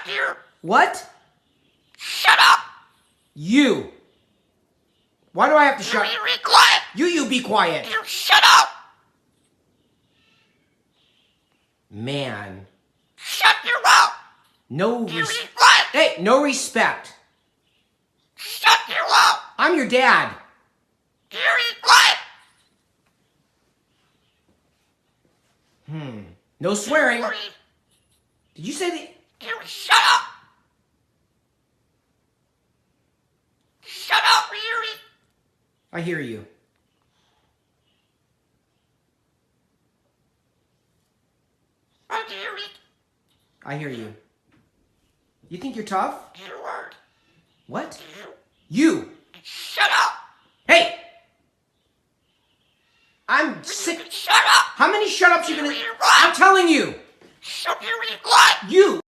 here. What? Shut up. You. Why do I have to shut? You be quiet. You be quiet. You shut up. Man. Shut your mouth. No You be respect. quiet. Hey, no respect. Shut your mouth. I'm your dad. You be quiet. No swearing. You Did you say that? shut up. Shut up, Yuri. I hear you. Yuri, I hear you. You think you're tough? you are. What? You. Shut up. Hey! I'm sick. Shut up. How many shut ups you gonna? You're I'm right. telling you. Shut your quiet. You.